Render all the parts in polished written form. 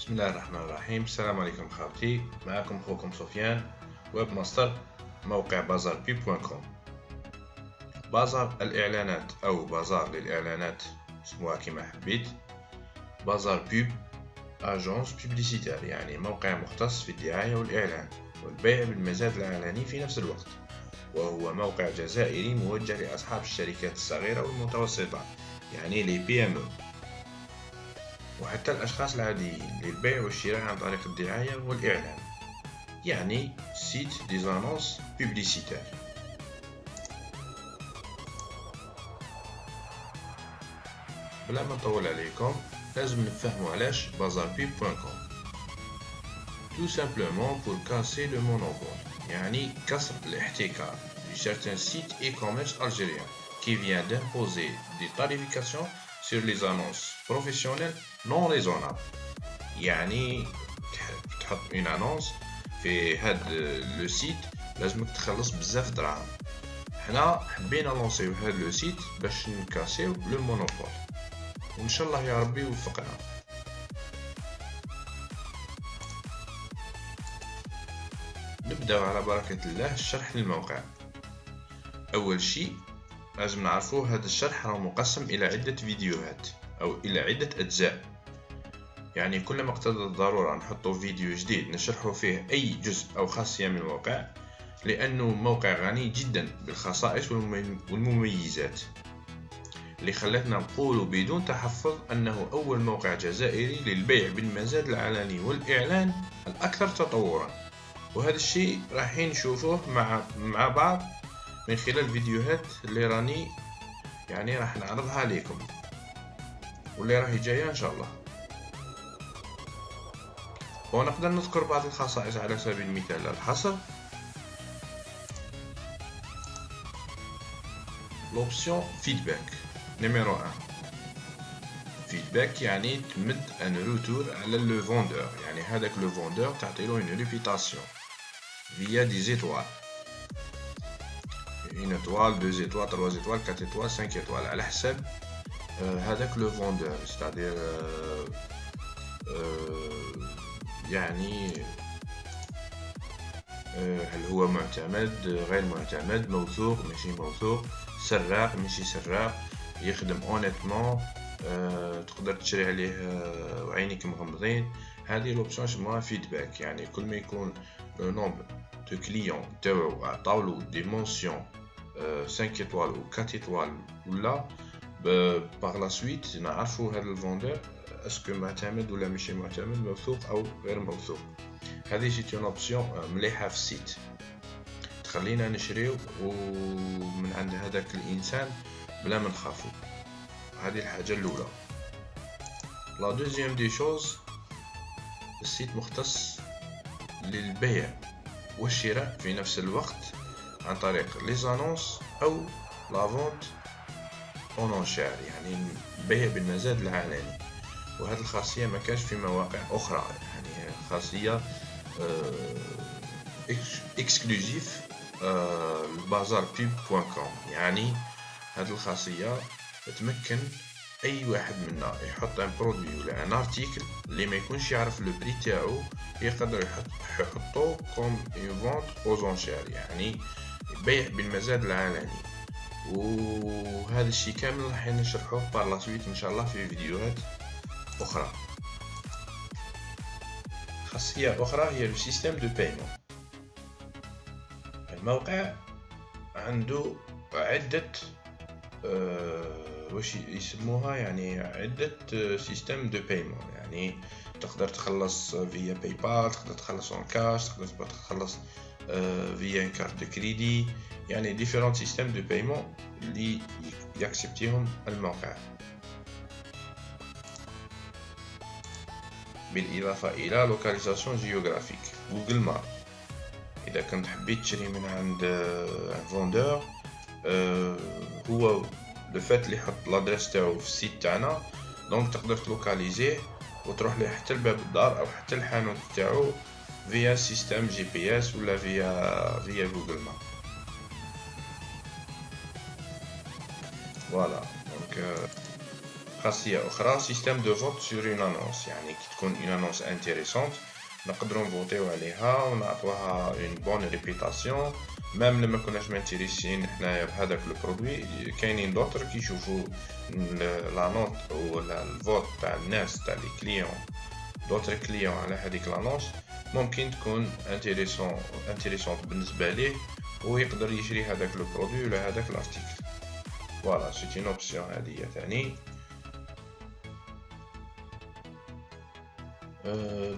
بسم الله الرحمن الرحيم. السلام عليكم خاوتي، معكم خوكم سفيان، ويب ماستر موقع بازار بي.com. بازار الإعلانات أو بازار للإعلانات، اسموها كما حبيت. بازار بيب أجونس بيبليسيتير، يعني موقع مختص في الدعاية والإعلان والبيع بالمزاد الإعلاني في نفس الوقت، وهو موقع جزائري موجه لأصحاب الشركات الصغيرة والمتوسطة، يعني les PME، وحتى الأشخاص العاديين للبيع والشراء عن طريق الدعاية والإعلان، يعني سيت دي زانونس بوبليسيتير. بلا ما نطول عليكم، لازم نفهموا علاش بازار بيب.com. tout simplement pour casser le monopole، يعني كسر الاحتكار de certains sites e-commerce algériens qui vient d'imposer des tarifications sur les annonces professionnelles non raisonnables. يعني تحط une annonce في هاد لو سيت لازمك تخلص بزاف دراهم. حنا حبينا لونسيو هاد لو سيت باش نكاسيو لو مونوبول، وان شاء الله يا ربي يوفقنا. نبداو على بركة الله الشرح للموقع. اول شيء لازم نعرفو هذا الشرح راه مقسم الى عدة فيديوهات او الى عدة اجزاء، يعني كلما اقتضت الضرورة نحطو فيديو جديد نشرحو فيه اي جزء او خاصية من الموقع، لانه موقع غني جدا بالخصائص والمميزات اللي خلتنا نقول بدون تحفظ أنه أول موقع جزائري للبيع بالمزاد الإعلاني والإعلان الأكثر تطورا. وهذا الشيء راح نشوفوه مع بعض من خلال الفيديوهات اللي راني يعني راح نعرضها لكم واللي راهي جاية إن شاء الله. ونقدر نذكر بعض الخصائص على سبيل المثال الحصر. l'option feedback نيميرو 1. فيدباك يعني تمد ان روتور على لو فوندور، يعني هذاك لو فوندور تعطيلو اون ريبيتاسيون فيا دي زيتوال، اون ايطوال، دو زيتوال، تروا زيتوال، كات ايطوال، سانك ايطوال، على حسب هذاك لو فوندور. ستادير يعني هل هو معتمد، غير معتمد، موثوق ماشي موثوق، سراق ماشي سراق، يخدم اونيتمون، تقدر تشري عليه وعينيك مغمضين. هذه لوبسيون اسمها فيدباك، يعني كل ما يكون لو نومبر دو كليون تاعو عطاولو دي مونسيون 5 ايطوال و 4 ايطوال ولا باغ لا سويت نعرفو هذا الفوندور اسكو معتمد ولا ماشي معتمد، موثوق او غير موثوق. هذه سيت اون اوبسيون مليحه في السيت، تخلينا نشريو ومن عند هذاك الانسان بلا ما نخافو. هذه الحاجة الأولى. لا دوزيام دي شوز، السيت مختص للبيع والشراء في نفس الوقت عن طريق لي زانونس أو لا فونت اون انشار، يعني البيع بالمزاد الإعلاني. وهذه الخاصية ما كانش في مواقع أخرى، يعني خاصية اكسكلوزيف البازار بيب.com. يعني هذه الخاصية تمكن اي واحد منا يحط ان برودوي ولا ان ارتيكل اللي ما يكونش يعرف لو بري تاعو، يقدر يحطو كوم اون فونت اوز انشار، يعني بيع بالمزاد العلني. وهذا الشيء كامل راح نشرحوه بار لا سويت ان شاء الله في فيديوهات اخرى. خاصية اخرى هي لو سيستيم دو بايمون. الموقع عنده عدة واش يسموها، يعني عدة سيستم دو بايمون، يعني تقدر تخلص فيا باي بال، تقدر تخلص اون كاش، تقدر تخلص فيا كارت كريدي، يعني ديفيرونت سيستم دو بايمون اللي ياكسبتيهم الموقع. بالإضافة إلى لوكاليزاسيون جيوغرافيك جوجل ماب. إذا كنت حبيت تشري من عند فوندور، هو لو فات اللي يحط لادريس تاعو في السيت تاعنا، دونك تقدر تلوكاليزيه وتروح ليه حتى لباب الدار او حتى الحانوت تاعو فيا سيستم جي بي اس ولا فيا جوجل ماب. فوالا دونك خاصية أخرى سيستم دو فوت سور اون انونس، يعني كي تكون اون انونس انتيريسونت نقدروا نفوتيو عليها ونعطوها اون بون ريبيتاسيون، ميم لما كناش مانتيريسين حنايا بهذاك لو برودوي. كاينين دوطر كيشوفوا لا نوت ولا الفوت تاع الناس تاع لي كليون دوطر كليون على هذيك لانونس ممكن تكون انتيريسونت بالنسبه ليه ويقدر يشري هذاك لو برودوي ولا هذاك الارتيكل. فوالا سيتي اون اوبسيون هذه ثاني.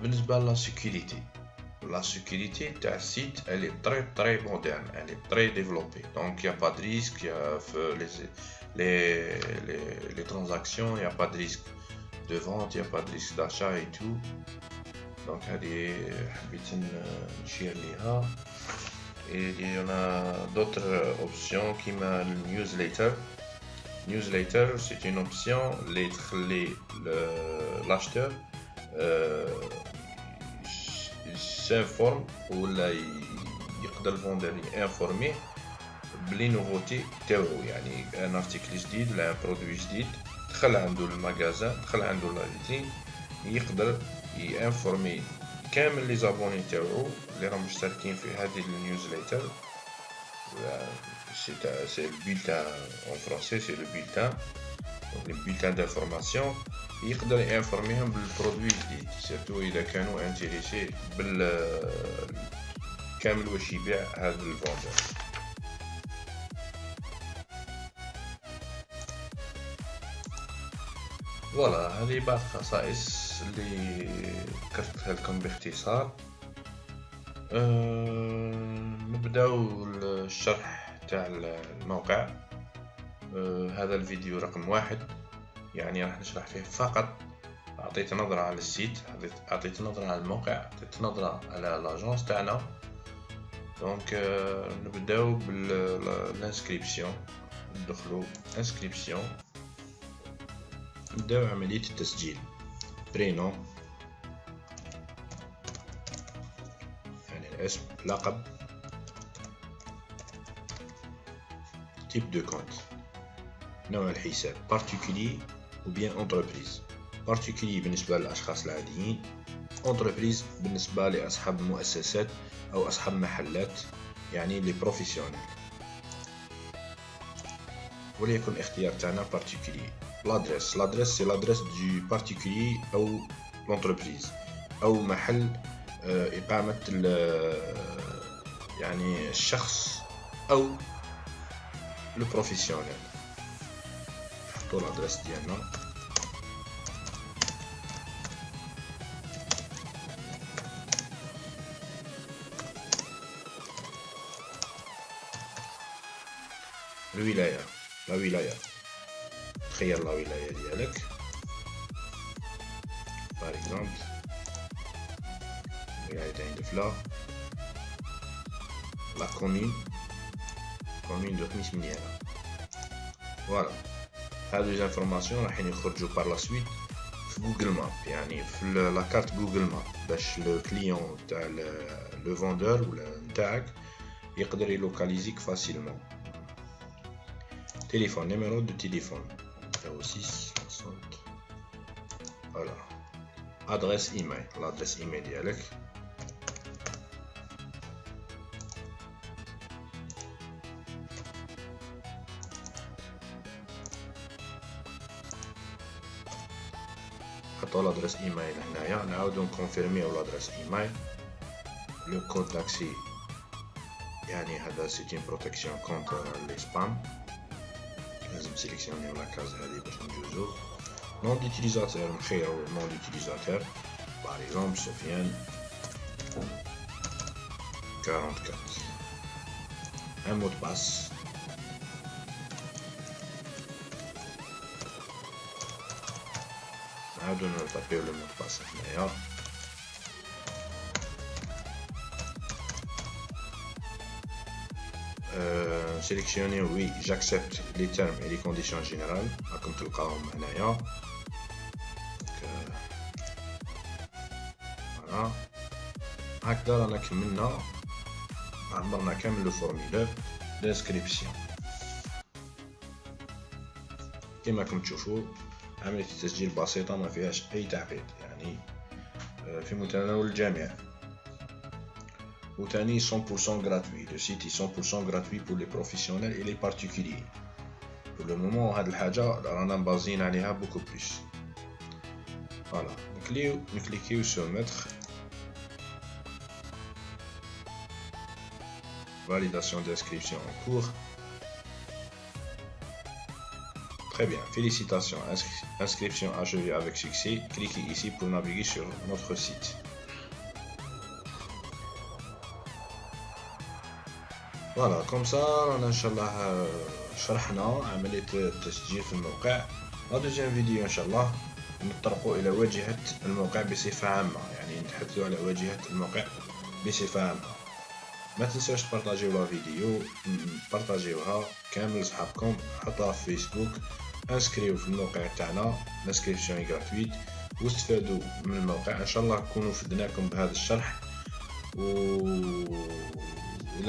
بالنسبه لا سيكوريتي، la sécurité تاع السيت elle est très moderne, elle est très développée, donc il y a pas de risque, il y a les transactions, il y a pas de risque de vente, il y a pas de risque d'achat et tout. donc هذه حبيت نشير ليها. et il y en a d'autres options كيما النيوزليتر. newsletter c'est une option اللي تخلي l'acheteur s'informe ولا يقدر الفوندور ينفورميه بلي نوفوتي تاعو، يعني ان ارتيكل جديد ولا ان برودوي جديد دخل عنده المغازان دخل عنده لا فيترين يقدر ينفورمي كامل لي زابوني تاعو اللي راهم مشتركين في هذه النيوزليتر. سي البولتان en français c'est le bulletin, donc le bulletin d'information يقدر ينفورميهم بالبرودوي جديد سيرتو اذا كانوا انتريسي كامل واش يبيع هذا الفوندور. فوالا هذه بعض الخصائص اللي ذكرتها لكم باختصار. نبداو الشرح تاع الموقع. هذا الفيديو رقم 1، يعني راح نشرح فيه فقط اعطيت نظرة على السيت، اعطيت نظرة على الموقع، اعطيت نظرة على لاجونس تاعنا. دونك نبداو بالانسكريبسيون. ندخلو انسكريبسيون، نبداو عملية التسجيل. برينوم يعني الاسم، لقب، تيب دو كونت، نوع الحساب particulier ou bien entreprise. particulier بالنسبة للأشخاص العاديين، entreprise بالنسبة لأصحاب المؤسسات أو أصحاب محلات، يعني لي بروفيسيونيل. وليكن اختيار تاعنا particulier. l'adresse c'est l'adresse du particulier أو l'entreprise أو محل إقامة يعني الشخص أو لو بروفيسيونيل. نحطو الادريس ديالنا، الولاية، لا ولاية تخير لا ولاية ديالك بار اكزومبل ولاية عين دفلة، لا كومين دو خميس منيالة. فوالا هادو لي انفورماسيون راح يخرجوا بار لا سويت في جوجل ماب، يعني في لا كارت جوجل ماب باش لو كليون تاع لو فوندور ولا نتاعك يقدر يلوكاليزيك فاسيلمون. تليفون، نيميرو دو تليفون 0660. فوالا ادريس ايميل، لادريس ايميل ديالك، حطوا l'adresse email هنايا. نعاودو نكونفيرميو l'adresse email. لو كود داكسي يعني هذا سيتي بروتيكسيون كونتر لي سبام، لازم سيليكسيونيو لا كاز هذه باش نجوزو. نون ديوتيليزاتور نخيرو نون ديوتيليزاتور، باغ اكزومبل سفيان 44. ان مود باس، نعاودو نطابيو لو مود باس هنايا. sélectionner oui j'accepte les termes et les conditions générales راكم تلقاهم هنايا. فوالا هكذا رانا كملنا، عمرنا كامل لو فورميلور دانسكريبسيون. كما راكم تشوفوا عملية التسجيل بسيطة ما فيهاش أي تعقيد، يعني في متناول الجميع. وثاني 100% gratuit. Le site est 100% gratuit pour les professionnels et les particuliers. Pour le moment هاد الحاجة رانا بازين عليها beaucoup plus. Voilà, نكليكيو sur mettre. Validation d'inscription en cours. Très bien, félicitations, inscription achevée avec succès. Cliquez ici pour naviguer sur notre site. Voilà, comme ça, on a inchallah شرحنا عملية التسجيل في الموقع. La deuxième vidéo inchallah نتطرقوا إلى واجهة الموقع بصفة عامة، يعني نتحدثوا على واجهة الموقع بصفة عامة. ما تنساوش تبارطاجيو لا فيديو، بارطاجيوها كامل صحابكم، حطوها في فيسبوك، انسكريو في الموقع تاعنا، الانسكريبسيون غراتويت، واستفادوا من الموقع. ان شاء الله نكونوا فدناكم بهذا الشرح، والى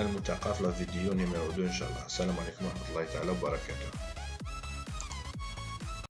الملتقى في لا فيديو نيميرو 2 ان شاء الله. السلام عليكم ورحمة الله تعالى وبركاته.